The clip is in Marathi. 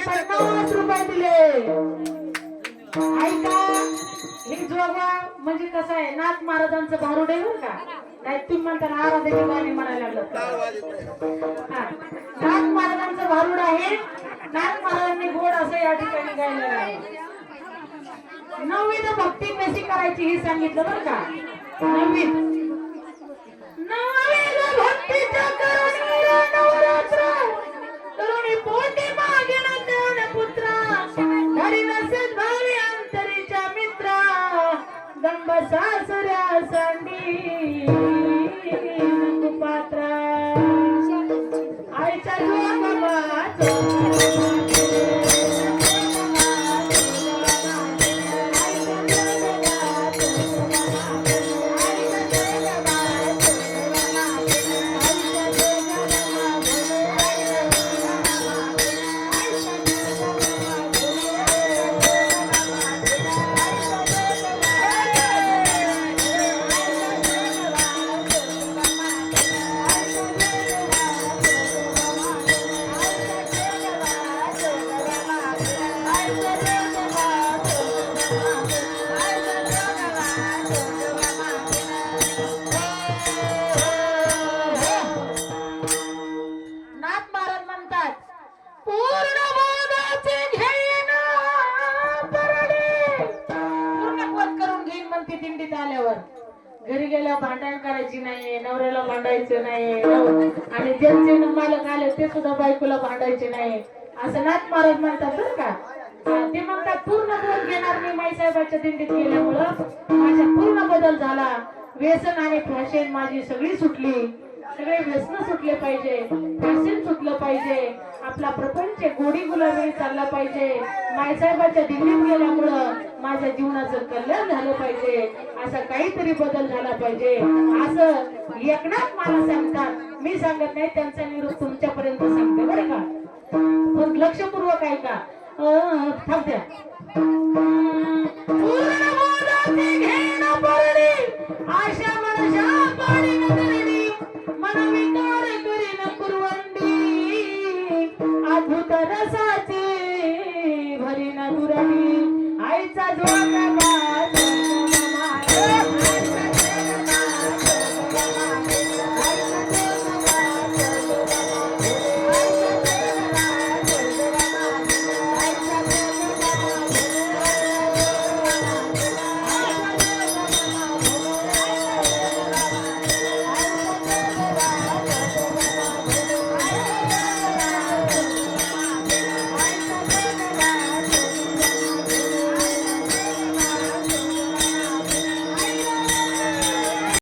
50 रुपये दिले. ऐका, हे जोगा म्हणजे कसं आहे, नाथ महाराजांचं भारुड आहे बरं का. काय तुम्ही म्हणता आराध्याची गाणी म्हणायला लागलं. नाथ महाराजांचं भारुड आहे. नाथ महाराजांनी गोड असं या ठिकाणी गायलेलं आहे. नववीत भक्ती कशी करायची हे सांगितलं बरं का. नववीत भक्तीच्या करुणीला नवरात्र तरुणी पोटी मागेन ज्ञान पुत्रा धरी नसे भावी अंतरीच्या मित्रा गंब सासऱ्या सांडी पात्रा आईच्या घरी गेल्यावर भांडण करायची नाही, नवऱ्याला भांडायचं नाही आणि ज्यांचे मालक आले ते सुद्धा बायकोला भांडायचे नाही असं नाथ महाराज म्हणतात बरं का. ते म्हणतात पूर्ण बोध घेणार मी माईसाहेबाच्या दिंडीत गेल्यामुळं माझा पूर्ण बदल झाला. व्यसन आणि फॅशन माझी सगळी सुटली. सगळे व्यसन सुटले पाहिजे, फॅशन सुटलं पाहिजे, आपला प्रपंच गोडी गुलाबी चालला पाहिजे. माईसाहेबाच्या दिल्लीत गेल्यामुळं माझ्या जीवनाचं कल्याण झालं पाहिजे, असा काहीतरी बदल झाला पाहिजे असं एकनाथ मला सांगतात. मी सांगत नाही, त्यांचा निरोप तुमच्यापर्यंत सांगते बरं का. पण लक्षपूर्वक ऐका. थांबत्या आशा